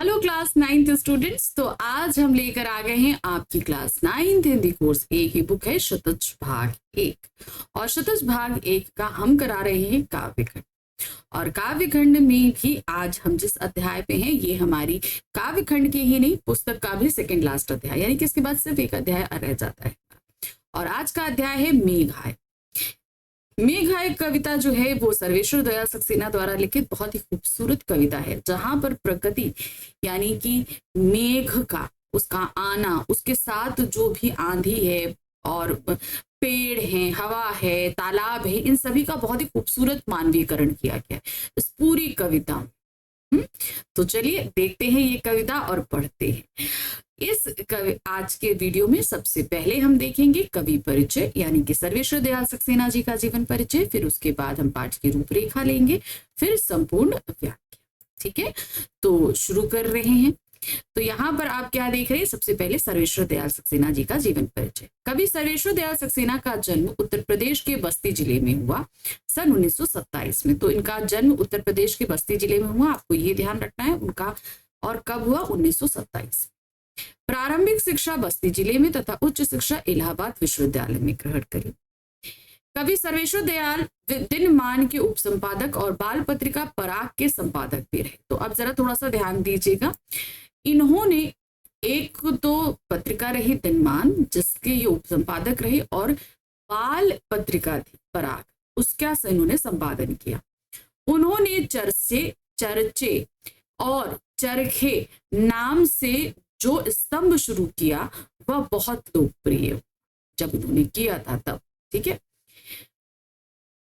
Hello class 9th students. तो आज हम लेकर आ गए हैं आपकी क्लास 9th हिंदी कोर्स ए की बुक है शतज भाग 1 और शतज भाग 1 का हम करा रहे हैं काव्यखंड। और काव्यखंड में भी आज हम जिस अध्याय पे हैं ये हमारी काव्यखंड के ही नहीं पुस्तक का भी सेकंड लास्ट अध्याय, यानी कि इसके बाद सिर्फ एक अध्याय रह जाता है। और आज का अध्याय है मेघाय। मेघाय कविता जो है वो सर्वेश्वर दयाल सक्सेना द्वारा लिखित बहुत ही खूबसूरत कविता है, जहां पर प्रकृति यानी कि मेघ का उसका आना, उसके साथ जो भी आंधी है और पेड़ हैं, हवा है, तालाब है, इन सभी का बहुत ही खूबसूरत मानवीकरण किया गया है इस पूरी कविता में। तो चलिए देखते हैं ये कविता और पढ़ते हैं। आज के वीडियो में सबसे पहले हम देखेंगे कवि परिचय यानी कि सर्वेश्वर दयाल सक्सेना जी का जीवन परिचय, फिर उसके बाद हम पाठ की रूपरेखा लेंगे, फिर संपूर्ण व्याख्या। ठीक है, तो शुरू कर रहे हैं। तो यहाँ पर आप क्या देख रहे हैं? सबसे पहले सर्वेश्वर दयाल सक्सेना जी का जीवन परिचय। कवि सर्वेश्वर दयाल सक्सेना का जन्म उत्तर प्रदेश के बस्ती जिले में हुआ सन 1927 में। तो इनका जन्म उत्तर प्रदेश के बस्ती जिले में हुआ, आपको ये ध्यान रखना है उनका, और कब हुआ? 1927। प्रारंभिक शिक्षा बस्ती जिले में तथा उच्च शिक्षा इलाहाबाद विश्वविद्यालय में ग्रहण करी। कवि सर्वेश्वर दयाल दिनमान के उपसंपादक और बाल पत्रिका पराग के संपादक भी रहे। तो अब जरा थोड़ा सा ध्यान दीजिएगा, इन्होंने एक तो पत्रिका रही दिनमान जिसके ये उपसंपादक रहे, और बाल पत्रिका थी पराग, उसका इन्होंने संपादन किया। उन्होंने चर्चे और चरखे नाम से जो स्तंभ शुरू किया वह बहुत लोकप्रिय जब उन्होंने किया था तब। ठीक है,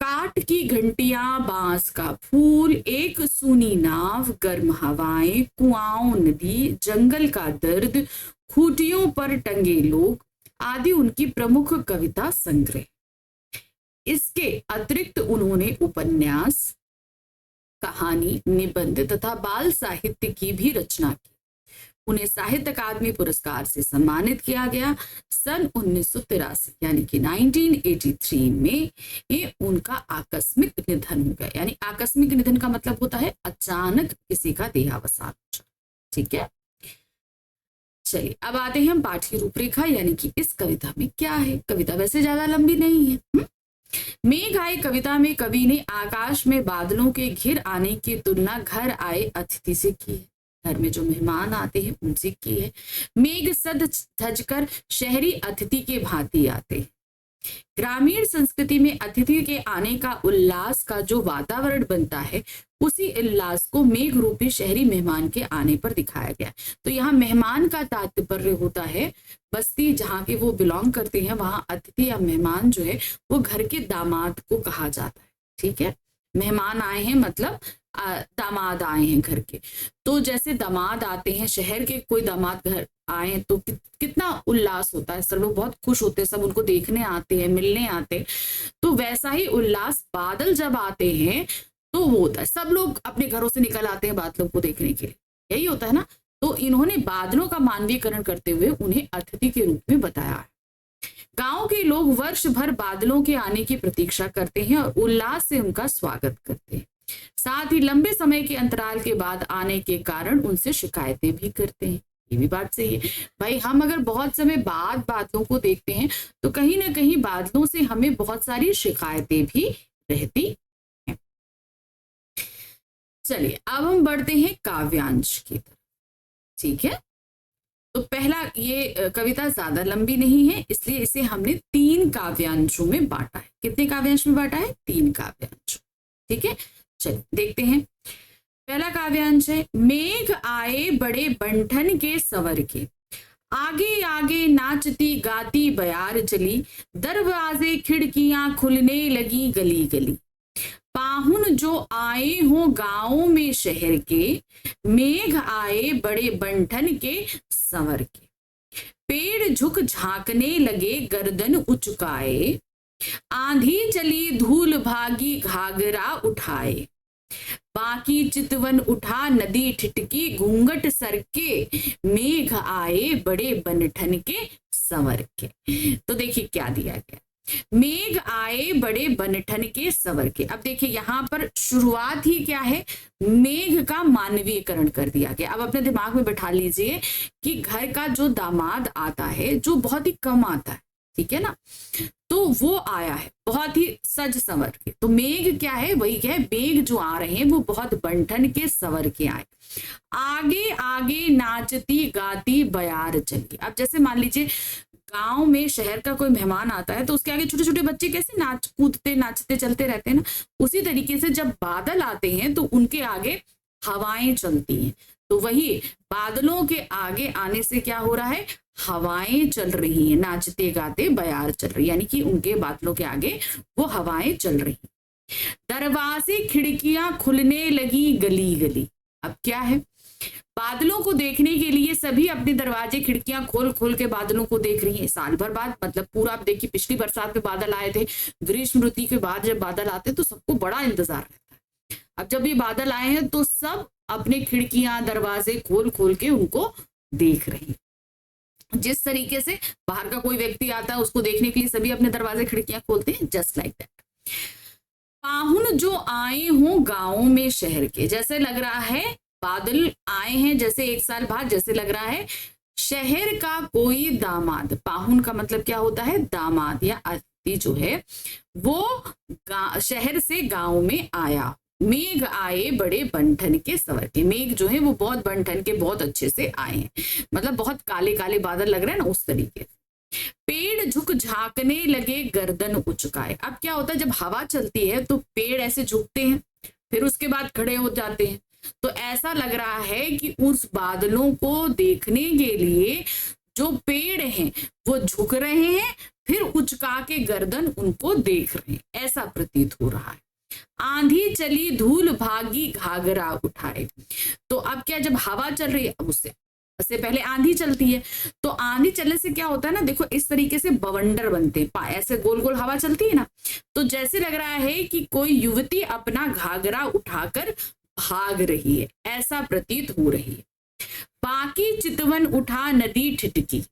काट की घंटियां, बांस का फूल, एक सूनी नाव, गर्म हवाएं, कुआओं नदी, जंगल का दर्द, खूटियों पर टंगे लोग आदि उनकी प्रमुख कविता संग्रह। इसके अतिरिक्त उन्होंने उपन्यास, कहानी, निबंध तथा बाल साहित्य की भी रचना की। उन्हें साहित्य अकादमी पुरस्कार से सम्मानित किया गया। सन 1983 यानी कि 1983 में ये उनका आकस्मिक निधन हो गया। यानी आकस्मिक निधन का मतलब होता है अचानक किसी का देहावसान। ठीक है, चलिए अब आते हैं हम पाठ की रूपरेखा, यानी कि इस कविता में क्या है। कविता वैसे ज्यादा लंबी नहीं है। मेघाय कविता में कवि ने आकाश में बादलों के घिर आने की तुलना घर आए अतिथि से की है। घर में जो मेहमान आते हैं उनसे की है। मेघ सज धजकर शहरी अतिथि के भांति आते हैं। ग्रामीण संस्कृति में अतिथि के आने का उल्लास का जो वातावरण बनता है, उसी उल्लास को मेघ रूपी शहरी मेहमान के आने पर दिखाया गया। तो यहाँ मेहमान का तात्पर्य होता है बस्ती जहाँ के वो बिलोंग करते हैं, वहां अतिथि या मेहमान जो है वो घर के दामाद को कहा जाता है। ठीक है, मेहमान आए हैं मतलब दामाद आए हैं घर के। तो जैसे दामाद आते हैं, शहर के कोई दामाद घर आए तो कितना उल्लास होता है, सब लोग बहुत खुश होते हैं, सब उनको देखने आते हैं, मिलने आते हैं। तो वैसा ही उल्लास बादल जब आते हैं तो वो होता है, सब लोग अपने घरों से निकल आते हैं बादलों को देखने के लिए, यही होता है ना। तो इन्होंने बादलों का मानवीकरण करते हुए उन्हें अतिथि के रूप में बताया है। गांव के लोग वर्ष भर बादलों के आने की प्रतीक्षा करते हैं और उल्लास से उनका स्वागत करते हैं। साथ ही लंबे समय के अंतराल के बाद आने के कारण उनसे शिकायतें भी करते हैं। ये भी बात सही है भाई, हम अगर बहुत समय बाद बादलों को देखते हैं तो कहीं ना कहीं बादलों से हमें बहुत सारी शिकायतें भी रहती हैं। चलिए अब हम बढ़ते हैं काव्यांश की तरफ। ठीक है, तो पहला, ये कविता ज्यादा लंबी नहीं है इसलिए इसे हमने 3 काव्यांशों में बांटा है। कितने काव्यांश में बांटा है? 3 काव्यांश। ठीक है, चलिए देखते हैं। पहला काव्यांश है, मेघ आए बड़े बंठन के सवर के, आगे आगे नाचती गाती बयार चली, दरवाजे खिड़कियां खुलने लगी गली गली, पाहुन जो आए हो गांवों में शहर के, मेघ आए बड़े बंठन के संवर के, पेड़ झुक झांकने लगे गर्दन उचकाए, आंधी चली धूल भागी घाघरा उठाए, बाकी चितवन उठा नदी ठिठकी घूंघट सर के, मेघ आए बड़े बनठन के संवर के। तो देखिए क्या दिया गया, मेघ आए बड़े बनठन के सवर के। अब देखिए यहाँ पर शुरुआत ही क्या है, मेघ का मानवीयकरण कर दिया गया। अब अपने दिमाग में बैठा लीजिए कि घर का जो दामाद आता है, जो बहुत ही कम आता है, ठीक है ना, तो वो आया है बहुत ही सज संवर के। तो मेघ क्या है, वही क्या है, मेघ जो आ रहे हैं वो बहुत बनठन के सवर के आए। आगे आगे नाचती गाती बयार चली। अब जैसे मान लीजिए गांव में शहर का कोई मेहमान आता है तो उसके आगे छोटे छोटे बच्चे कैसे नाच कूदते नाचते चलते रहते हैं ना, उसी तरीके से जब बादल आते हैं तो उनके आगे हवाएं चलती हैं। तो वही बादलों के आगे आने से क्या हो रहा है, हवाएं चल रही हैं, नाचते गाते बयार चल रही, यानी कि उनके बादलों के आगे वो हवाएं चल रही। दरवाजे खिड़कियां खुलने लगी गली गली। अब क्या है, बादलों को देखने के लिए सभी अपने दरवाजे खिड़कियां खोल खोल के बादलों को देख रही हैं। साल भर बाद, मतलब पूरा, आप देखिए पिछली बरसात में बादल आए थे, ग्रीष्म ऋतु के बाद जब बादल आते हैं तो सबको बड़ा इंतजार रहता है। अब जब ये बादल आए हैं तो सब अपने खिड़कियां दरवाजे खोल खोल के उनको देख रहे हैं। जिस तरीके से बाहर का कोई व्यक्ति आता है उसको देखने के लिए सभी अपने दरवाजे खिड़कियां खोलते हैं, जस्ट लाइक दैट। पाहुन जो आए हों गांव में शहर के, जैसे लग रहा है बादल आए हैं जैसे एक साल बाद, जैसे लग रहा है शहर का कोई दामाद। पाहुन का मतलब क्या होता है, दामाद या अतिथि जो है वो शहर से गांव में आया। मेघ आए बड़े बनठन के सवर के। मेघ जो है वो बहुत बनठन के, बहुत अच्छे से आए हैं, मतलब बहुत काले काले बादल लग रहे हैं ना, उस तरीके से। पेड़ झुक झांकने लगे गर्दन उचकाए। अब क्या होता है, जब हवा चलती है तो पेड़ ऐसे झुकते हैं, फिर उसके बाद खड़े हो जाते हैं। तो ऐसा लग रहा है कि उस बादलों को देखने के लिए जो पेड़ हैं वो झुक रहे हैं, फिर उचका के गर्दन उनको देख रहे हैं, ऐसा प्रतीत हो रहा है। आंधी चली धूल भागी घाघरा उठाए। तो अब क्या, जब हवा चल रही है, अब उससे पहले आंधी चलती है, तो आंधी चलने से क्या होता है ना, देखो इस तरीके से बवंडर बनते हैं, ऐसे गोल गोल हवा चलती है ना, तो जैसे लग रहा है कि कोई युवती अपना घाघरा उठाकर भाग रही है, ऐसा प्रतीत हो रही है। बाकी चितवन उठा नदी ठिठकी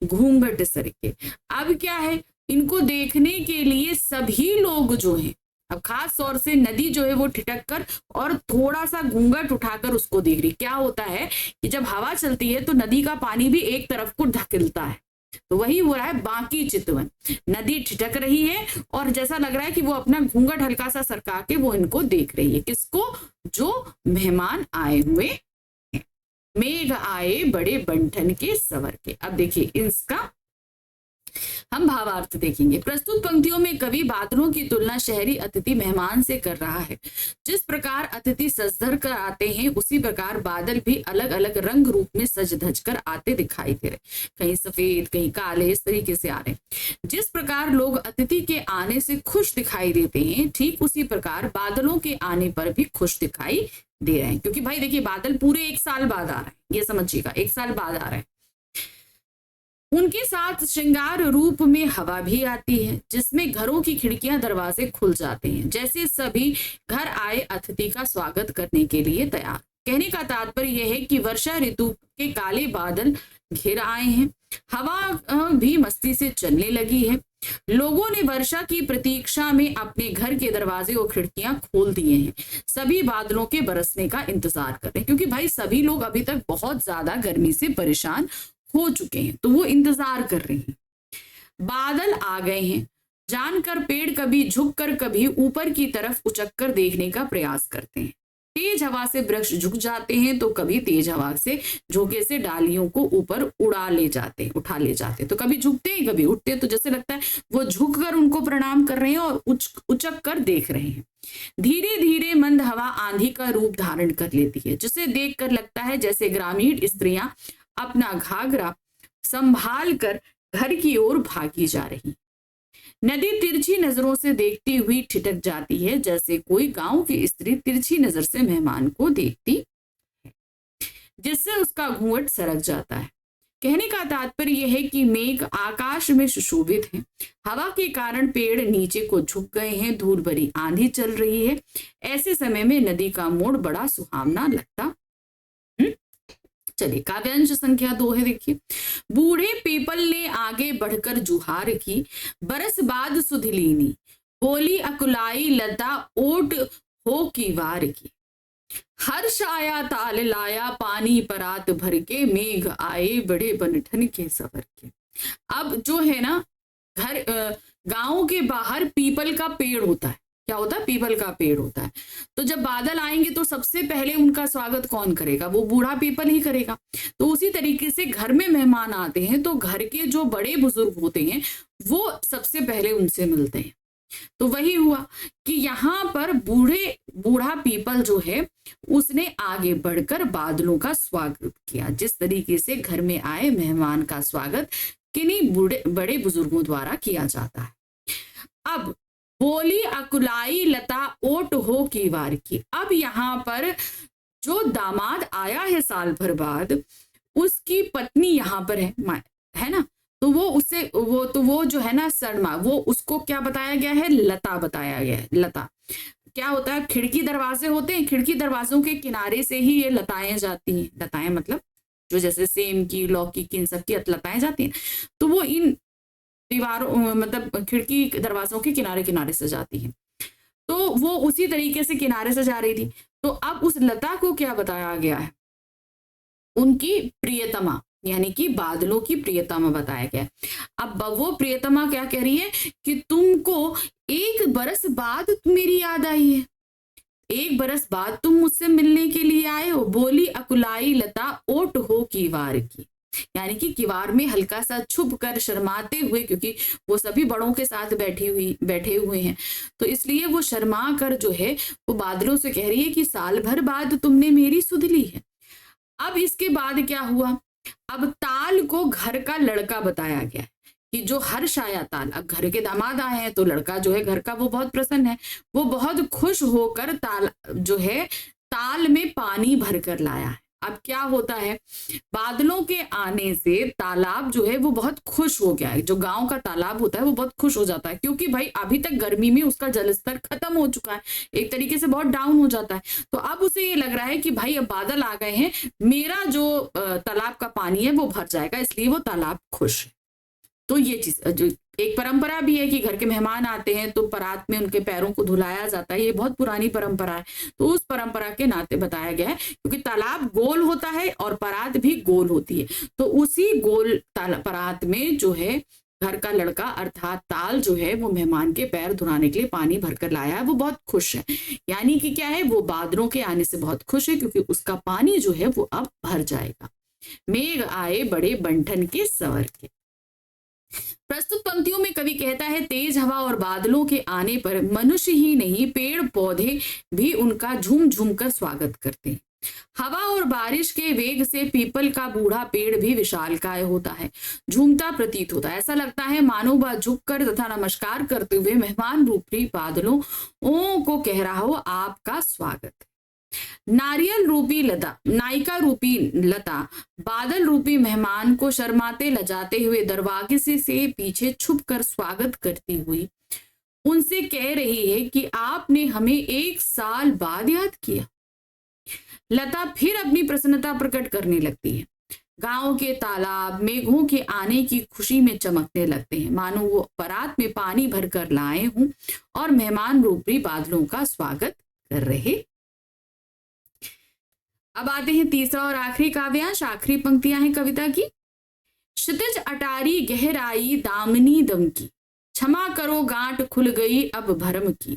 घूंघट सरके। अब क्या है, इनको देखने के लिए सभी लोग जो हैं, अब खास तौर से नदी जो है वो ठिठक कर और थोड़ा सा घूंघट उठाकर उसको देख रही। क्या होता है कि जब हवा चलती है तो नदी का पानी भी एक तरफ को धकेलता है, तो वही हो रहा है। बाकी चितवन, नदी ठिठक रही है और जैसा लग रहा है कि वो अपना घूंघट हल्का सा सरका के वो इनको देख रही है। किसको, जो मेहमान आए हुए हैं। मेघ आए बड़े बनठन के सवर के। अब देखिए इसका हम भावार्थ देखेंगे। प्रस्तुत पंक्तियों में कवि बादलों की तुलना शहरी अतिथि मेहमान से कर रहा है। जिस प्रकार अतिथि सज धज कर आते हैं, उसी प्रकार बादल भी अलग अलग रंग रूप में सज धज कर आते दिखाई दे रहे, कहीं सफेद कहीं काले, इस तरीके से आ रहे हैं। जिस प्रकार लोग अतिथि के आने से खुश दिखाई देते हैं, ठीक उसी प्रकार बादलों के आने पर भी खुश दिखाई दे रहे हैं। क्योंकि भाई देखिए बादल पूरे एक साल बाद आ रहे हैं, ये समझिएगा, एक साल बाद आ रहे हैं। उनके साथ श्रृंगार रूप में हवा भी आती है, जिसमें घरों की खिड़कियां दरवाजे खुल जाते हैं, जैसे सभी घर आए अतिथि का स्वागत करने के लिए तैयार। कहने का तात्पर्य यह है कि वर्षा ऋतु के काले बादल घिर आए हैं, हवा भी मस्ती से चलने लगी है। लोगों ने वर्षा की प्रतीक्षा में अपने घर के दरवाजे और खिड़कियां खोल दिए हैं, सभी बादलों के बरसने का इंतजार कर रहे हैं। क्योंकि भाई सभी लोग अभी तक बहुत ज्यादा गर्मी से परेशान हो चुके हैं, तो वो इंतजार कर रहे हैं। बादल आ गए हैं जानकर पेड़ कभी झुककर कभी ऊपर की तरफ उचक कर देखने का प्रयास करते हैं। तेज हवा से वृक्ष झुक जाते हैं तो कभी तेज हवा से झोंके से डालियों को ऊपर उठा ले जाते, तो कभी झुकते हैं कभी उठते, तो जैसे लगता है वो झुक कर उनको प्रणाम कर रहे हैं और उचक कर देख रहे हैं। धीरे धीरे मंद हवा आंधी का रूप धारण कर लेती है, जिसे देखकर लगता है जैसे ग्रामीण स्त्रियां अपना घाघरा संभाल कर घर की ओर भागी जा रही। नदी तिरछी नजरों से देखती हुई ठिठक जाती है, जैसे कोई गांव की स्त्री तिरछी नजर से मेहमान को देखती है, जिससे उसका घूंघट सरक जाता है। कहने का तात्पर्य यह है कि मेघ आकाश में सुशोभित है, हवा के कारण पेड़ नीचे को झुक गए हैं, धूल भरी आंधी चल रही है। ऐसे समय में नदी का मोड़ बड़ा सुहावना लगता चलिए काव्यांश संख्या 2 है, देखिए। बूढ़े पीपल ने आगे बढ़कर जुहार की, बरस बाद सुध लीनी, बोली अकुलाई लता ओट हो की वार की। हर्ष आया ताल लाया पानी परात भर के, मेघ आए बड़े बनठन के सवर के। अब जो है ना, घर गांव के बाहर पीपल का पेड़ होता है। क्या होता है? पीपल का पेड़ होता है। तो जब बादल आएंगे तो सबसे पहले उनका स्वागत कौन करेगा? वो बूढ़ा पीपल ही करेगा। तो उसी तरीके से घर में मेहमान आते हैं तो घर के जो बड़े बुजुर्ग होते हैं वो सबसे पहले उनसे मिलते हैं। तो वही हुआ कि यहाँ पर बूढ़ा पीपल जो है उसने आगे बढ़कर बादलों का स्वागत किया, जिस तरीके से घर में आए मेहमान का स्वागत किन्हीं बड़े बुजुर्गों द्वारा किया जाता है। अब बोली अकुलाई लता ओट हो की वार की। अब यहाँ पर जो दामाद आया है साल भर बाद, उसकी पत्नी यहाँ पर है ना, तो वो जो है ना सरमा, वो उसको क्या बताया गया है? लता बताया गया है। लता क्या होता है? खिड़की दरवाजे होते हैं, खिड़की दरवाजों के किनारे से ही ये लताएं जाती हैं। लताएं मतलब जो जैसे सेम की, लौकी की, इन सब की लताएं जाती हैं। तो वो इन दीवारों मतलब खिड़की दरवाजों के किनारे किनारे से जाती है। तो वो उसी तरीके से किनारे से जा रही थी। तो अब उस लता को क्या बताया गया है? उनकी प्रियतमा, यानी कि बादलों की प्रियतमा बताया गया। अब वो प्रियतमा क्या कह रही है कि तुमको 1 बरस बाद मेरी याद आई है, 1 बरस बाद तुम मुझसे मिलने के लिए आए हो। बोली अकुलाई लता ओट हो की वार की, यानी कि किवार में हल्का सा छुप कर शर्माते हुए, क्योंकि वो सभी बड़ों के साथ बैठे हुए हैं, तो इसलिए वो शर्मा कर जो है वो बादलों से कह रही है कि साल भर बाद तुमने मेरी सुध ली है। अब इसके बाद क्या हुआ? अब ताल को घर का लड़का बताया गया कि जो हर्ष आया ताल, अब घर के दामाद आए हैं तो लड़का जो है घर का वो बहुत प्रसन्न है, वो बहुत खुश होकर ताल जो है ताल में पानी भर कर लाया है। अब क्या होता है? बादलों के आने से तालाब जो है वो बहुत खुश हो गया है। जो गांव का तालाब होता है वो बहुत खुश हो जाता है, क्योंकि भाई अभी तक गर्मी में उसका जलस्तर खत्म हो चुका है, एक तरीके से बहुत डाउन हो जाता है। तो अब उसे ये लग रहा है कि भाई अब बादल आ गए हैं, मेरा जो तालाब का पानी है वो भर जाएगा, इसलिए वो तालाब खुश है। तो ये चीज जो एक परंपरा भी है कि घर के मेहमान आते हैं तो परात में उनके पैरों को धुलाया जाता है, ये बहुत पुरानी परंपरा है। तो उस परंपरा के नाते बताया गया है, क्योंकि तालाब गोल होता है और परात भी गोल होती है। तो उसी गोल परात में जो है घर का लड़का अर्थात ताल जो है वो मेहमान के पैर धुलाने के लिए पानी भरकर लाया है, वो बहुत खुश है। यानी कि क्या है? वो बादलों के आने से बहुत खुश है, क्योंकि उसका पानी जो है वो अब भर जाएगा। मेघ आए बड़े बंठन के सवर के। प्रस्तुत पंक्तियों में कवि कहता है, तेज हवा और बादलों के आने पर मनुष्य ही नहीं पेड़ पौधे भी उनका झूम झूम कर स्वागत करते हैं। हवा और बारिश के वेग से पीपल का बूढ़ा पेड़ भी विशालकाय होता है, झूमता प्रतीत होता है। ऐसा लगता है मानो वह झुककर तथा नमस्कार करते हुए मेहमान रूपी बादलों को कह रहा हो, आपका स्वागत है। नारियल रूपी लता, नायिका रूपी लता बादल रूपी मेहमान को शर्माते लजाते हुए दरवाजे से पीछे छुप कर स्वागत करती हुई उनसे कह रही है कि आपने हमें 1 साल बाद याद किया। लता फिर अपनी प्रसन्नता प्रकट करने लगती है। गांव के तालाब मेघों के आने की खुशी में चमकने लगते हैं, मानो वो परात में पानी भर कर लाए हूं और मेहमान रूपी बादलों का स्वागत कर रहे। अब आते हैं तीसरा और आखिरी काव्यांश। आखिरी पंक्तियां हैं कविता की। क्षितिज अटारी गहराई दामनी दम की, क्षमा करो गांठ खुल गई अब भरम की।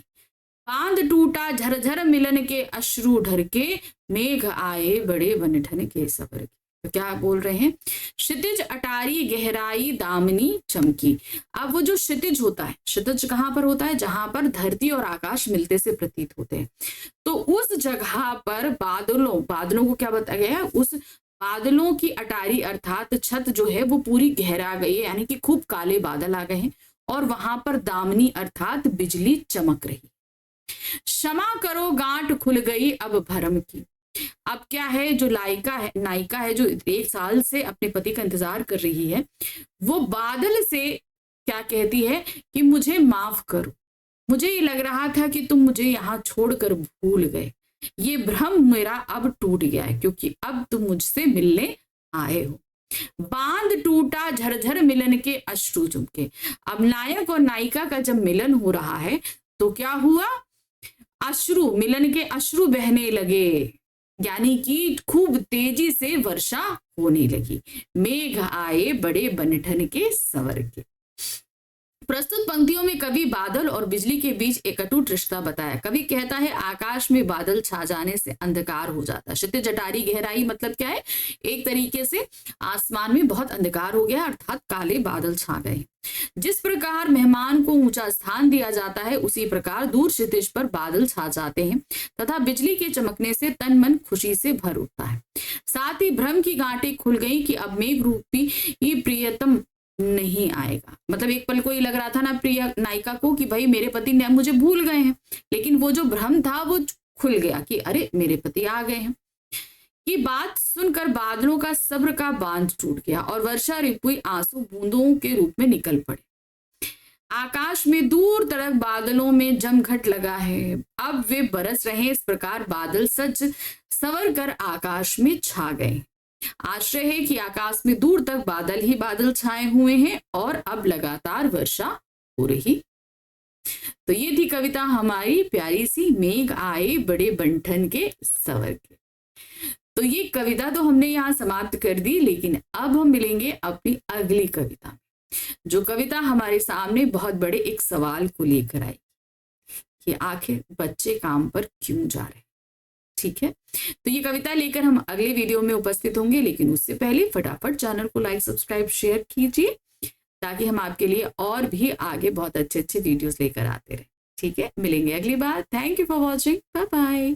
बांध टूटा झरझर मिलन के अश्रु ढर के, मेघ आए बड़े बनठन के सबर के। तो क्या बोल रहे हैं? क्षितिज अटारी गहराई दामनी चमकी। अब वो जो क्षितिज होता है, क्षितिज कहाँ पर होता है? जहां पर धरती और आकाश मिलते से प्रतीत होते हैं। तो उस जगह पर बादलों को क्या बताया गया है? उस बादलों की अटारी अर्थात छत जो है वो पूरी गहरा गई है, यानी कि खूब काले बादल आ गए हैं और वहां पर दामनी अर्थात बिजली चमक रही। क्षमा करो गांठ खुल गई अब भरम की। अब क्या है? जो नायिका है जो 1 साल से अपने पति का इंतजार कर रही है, वो बादल से क्या कहती है कि मुझे माफ करो, मुझे ये लग रहा था कि तुम मुझे यहाँ छोड़कर भूल गए, ये भ्रम मेरा अब टूट गया है, क्योंकि अब तुम मुझसे मिलने आए हो। बांध टूटा झरझर मिलन के अश्रु चुमके। अब नायक और नायिका का जब मिलन हो रहा है तो क्या हुआ, अश्रु, मिलन के अश्रु बहने लगे, यानी कि खूब तेजी से वर्षा होने लगी। मेघ आए बड़े बनठन के संवर के। प्रस्तुत पंक्तियों में कवि बादल और बिजली के बीच एक अटूट रिश्ता बताया। कवि कहता है आकाश में बादल छा जाने से अंधकार हो जाता है। क्षितिज जटारी गहराई मतलब क्या है, एक तरीके से आसमान में बहुत अंधकार हो गया, अर्थात काले बादल छा गए। जिस प्रकार मेहमान को ऊंचा स्थान दिया जाता है, उसी प्रकार दूर क्षितिज पर बादल छा जाते हैं तथा बिजली के चमकने से तन मन खुशी से भर उठता है। साथ ही भ्रम की गांठें खुल गई कि अब मेघ रूपी प्रियतम नहीं आएगा। मतलब एक पल को ये लग रहा था ना प्रिय नायिका को कि भाई मेरे पति ने मुझे भूल गए हैं, लेकिन वो जो भ्रम था वो खुल गया कि अरे मेरे पति आ गए हैं। की बात सुनकर बादलों का सब्र का बांध टूट गया और वर्षा रिपुई आंसू बूंदों के रूप में निकल पड़े। आकाश में दूर तक बादलों में जमघट लगा है, अब वे बरस रहे। इस प्रकार बादल सज संवर कर आकाश में छा गए। आश्चर्य है कि आकाश में दूर तक बादल ही बादल छाए हुए हैं और अब लगातार वर्षा हो रही। तो ये थी कविता हमारी प्यारी सी, मेघ आए बड़े बंठन के संवर के। तो ये कविता तो हमने यहाँ समाप्त कर दी, लेकिन अब हम मिलेंगे अपनी अगली कविता में, जो कविता हमारे सामने बहुत बड़े एक सवाल को लेकर आई कि आखिर बच्चे काम पर क्यों जा रहे हैं। ठीक है, तो ये कविता लेकर हम अगले वीडियो में उपस्थित होंगे, लेकिन उससे पहले फटाफट चैनल को लाइक सब्सक्राइब शेयर कीजिए ताकि हम आपके लिए और भी आगे बहुत अच्छे अच्छे वीडियोस लेकर आते रहे। ठीक है, मिलेंगे अगली बार। Thank you for watching, bye bye.